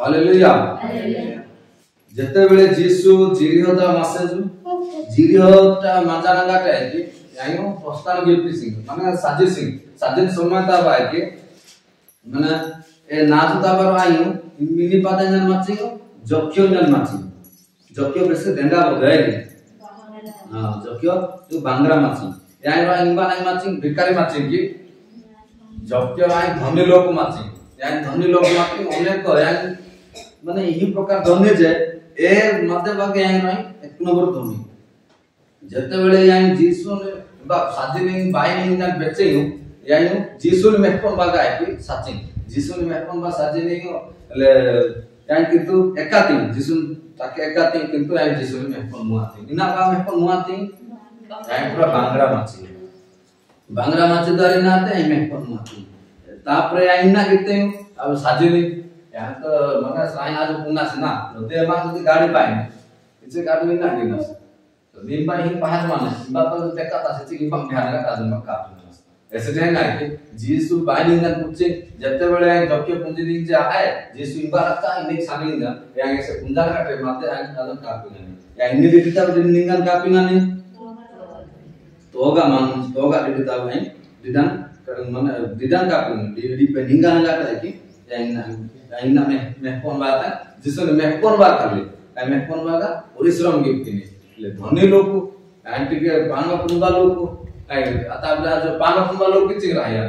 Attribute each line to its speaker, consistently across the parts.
Speaker 1: hallelujah जते बेले जीसु जिरिहता मासेजु जिरिहता माजानागाटा है कि यानो प्रस्थान गिफ्ट सिंह माने साजिद समयता बाय के माने ए नाजुता पर आयु मिनी पादन माचियो जक्यो जन माची जक्यो बेसे देंगा बगाय हां जक्यो तो बांग्रा माची यानो इंबा नाही माची भिकारी माची की जक्यो आय धनी लोक माची यान धनी लोक माची अनेक यान माने यही प्रकार धनी जे ए मते बागे यान नाही एक नंबर धनी जते बेले यान जीसु ने बा साजिन बाय ने बेचे यानो जीसु ने मेपन बागा है कि साचिन जीसु ने मेपन बा साजिन ले यान किंतु एकाती जीसु ताके एकाती किंतु यान जीसु ने मेपन मुआती इना बा मेपन मुआती यान पूरा बांग्रा माची दारी नाते मेपन मुआती तापरे यान ना किते अब साजिन यान तो मने साई आज पुना से ना दे मा जदी गाड़ी पाए इसे गाड़ी ना दिनस तो निम्बा ही पहाड़ माने बापा तो तेका से कि बम ध्यान का काज मक्का ऐसे जे ना कि जीसु बाइलिंग कुछ जते बेले जक्के पुंजी दिन जे आए जीसु इबारत का इने सामिल ना yang से पुंजा का टे माते yang dalam kapingan ya ini kita dindingan kapingan ni toga kita main didang mana didang kapingan di peninggalan ka ki yang na mehpon bata jisu ne mehpon ba karle mehpon ba ka परिश्रम gift ni ले धनी लोग anti के पांगा पुंगा लोग काय आता आपला जो पांगा पुंगा लोग किती राहया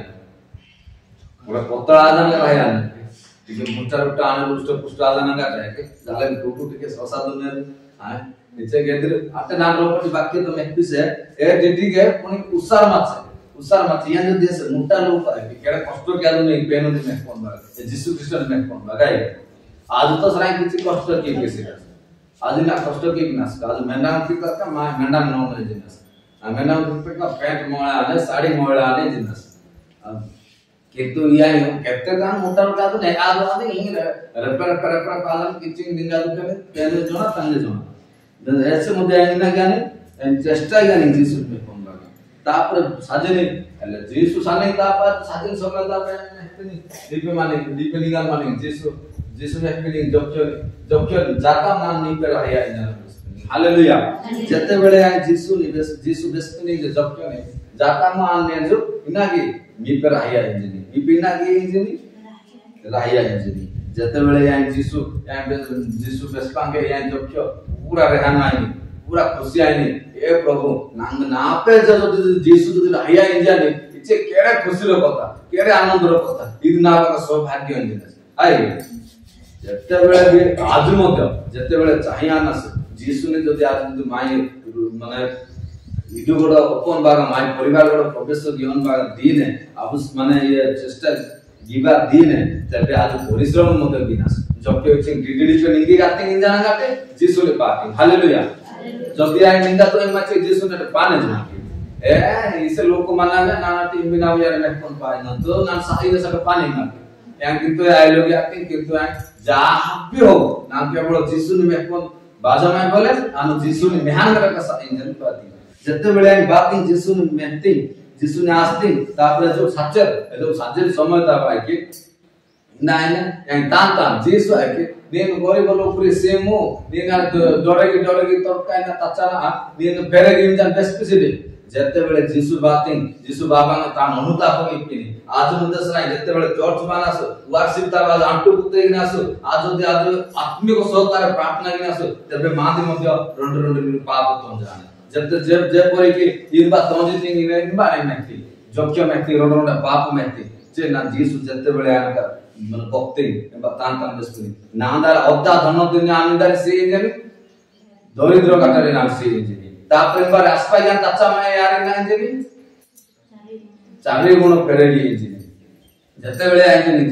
Speaker 1: बड़ा पतळा आजन राहया ठीक है मोठा रोटा आने रुष्ट पुष्ट आजन का आहे के झाले टोटो ठीक है ससा दुनिया हां इचे गेदर आता नाम रोपटी वाक्य तो मेहपिस है ए डिटी के कोणी उसार माच या जो देश मोठा लोग आहे के केडा कष्ट केलो नाही पेन ने मेहपन बा जिसु ख्रिस्ट ने मेहपन बा काय आज तो सराय किती कष्ट की केसे आज ना कष्ट की बिनास आज मेंढा की का मेंढा नो नहीं जिनस मेंढा पे का पैंट मोळा आले साड़ी मोळा आले जिनस किंतु या केते दान मोटर का तो नहीं आज आदि ही रेपर पालन किचिंग दिंगा करे पहले जोना तंगे जोना ऐसे मुद्दे आइना गाने चेष्टा गाने जीसु में कोन लगा तापर साजने એટલે जीसु साने तापर साजन समझता पे दीपे माने दीपे निगाल माने जीसु ने फीलिंग जब जाता मान नहीं पे रहया इन हालेलुया जते बेले जीसु बेस्पनी जब ने जाता मान ने जो इनागी मी पे रहया इन मी पे इनागी इन रहया इन जते बेले यान जीसु बेस्पांगे यान जब पूरा रहना है पूरा खुशी आइने ए प्रभु नांग ना पे जो जीसु जो रहया इन जाने इचे केड़े खुशी रो कथा केड़े आनंद रो कथा इ ना का सौभाग्य इन आई जते बेले भी आज मध्य जते बेले चाहिया ना जीसु ने जदि आज जदि माई माने इदु गोड अपन बागा माई परिवार गोड प्रवेश जीवन बागा दिन है अब माने ये चेष्टा जीवा दिन है तबे आज परिश्रम मध्य बिनास जबके चिंग डिडिडी पे निंगी गाते इन जाना गाते जीसु ने पाती हालेलुया जदि आई निंगा तो इन माचे जीसु ने पाने जना ए इसे लोग को माना ना ना टीम बिना यार में कौन पाए ना तो ना सही से पानी ना yang gitu ya lo yakin gitu ya jahat bi ho nam kebolo jisu ni mekon baja mai bole anu jisu ni mehan kara ka sa injan pati jette bele ani batin jisu ni mehti jisu ni asti tapre jo sacher samay ta pai ki na yang tan jisu ai ki నేను గోరిబలో పురి same నేను డొరగి తొరకాయ నా తచ్చన నేను పెరగి engine బెస్పిసిడి जते बेले जीसु बाबा ने तान अनुताप होइपिनी आज मुदसरा जते बेले चर्च मानास वर्शिप ता आज आंटू कुते गिनास आज जदि आज आत्मिक सहकार प्रार्थना गिनास तबे मादि मध्य रंड पाप तो जाने जते जे परे कि इनबा तोंजी थिंग इनबा नहीं मैथी जोक्य मैथी रंड पाप मैथी जे ना जीसु जते बेले आका मन भक्ति एबा तान बसपुनी नांदार अब्दा धन दुनिया आनंदार से इंजन दरिद्र काटरे ना से इंजन तापर बार आसपाया तच्चा में यार ना इंजनी चारी गुण फेरेली इंजनी जते बेले इंजनी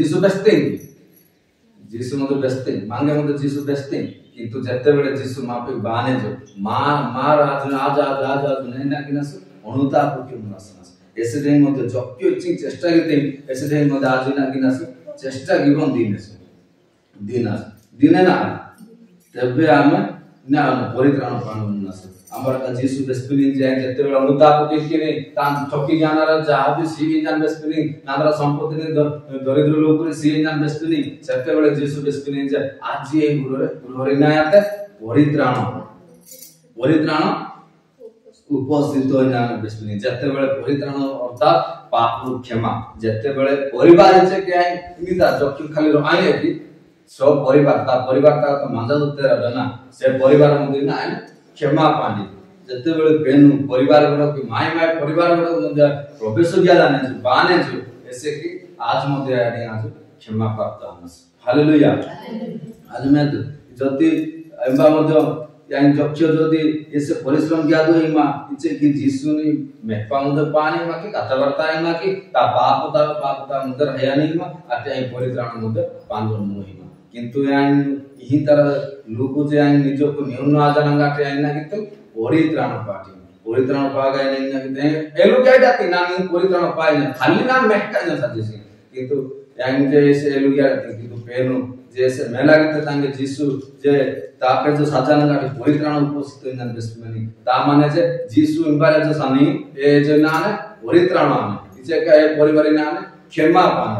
Speaker 1: जीसु मत बेस्ते मांगे मत जीसु बेस्ते किंतु जते बेले जीसु मापे बाने जो मार आज नहीं ना किनस अनुताप के मनसनस ऐसे दिन मत जक्यो चिंग चेष्टा करते ऐसे दिन मत आज ना किनस चेष्टा गिवन दिने ना तबे हम ना परित्राण पाणुनस आमर का जीसु बेस्पिलिंग जे जते बेला अनुताप केकिने तान ठकी ज्ञानर जहा भी सी इंजन बेस्पिलिंग नांदरा संपत्ति ने दरिद्र लोक रे सी इंजन बेस्पिलिंग जते बेला जीसु बेस्पिलिंग जे आज ए गुरुरे नायाते परित्राण उपस्थित होना बेस्पिलिंग जते बेला परित्राण अर्थात पाप क्षमा जते बेला परिवार जे के इनिता जक्ति खाली आए कि सब परिवार ता तो मांजा दुते रहना से परिवार मध्ये ना क्षमा पानी जते बेले बेनु परिवार गुडा कि माय परिवार गुडा मध्ये प्रवेश गया जाने बाने जो ऐसे कि आज मध्ये आडी आज क्षमा प्राप्त हमस हालेलुया आज मैं जति एबा मध्ये यानी जक्ष जति ऐसे परिश्रम किया दो इमा इचे कि जीसु ने मेपा मध्ये पानी मा कि कथावार्ता इमा कि ता पाप मध्ये हयानी मा आते परित्राण मध्ये पांजन मोहि किंतु यान यही तरह लोगों जे यान निजो को न्यून आजानंगा टे यान ना कितु परित्राण पागा यान ना किते एलु क्या जाती ना परित्राण पाए ना खाली नाम मेहका न सजेसी किंतु यान जे ऐसे एलु क्या जाती किंतु पेनु जैसे मेला किते तांगे जीसु जे तापे जो साजानंगा टे परित्राण उपस्थित न बेस्मनी ता माने जे जीसु इम्बारे जो सानी ए जे ना परित्राण आने इसे का परिवार ना क्षमा पाने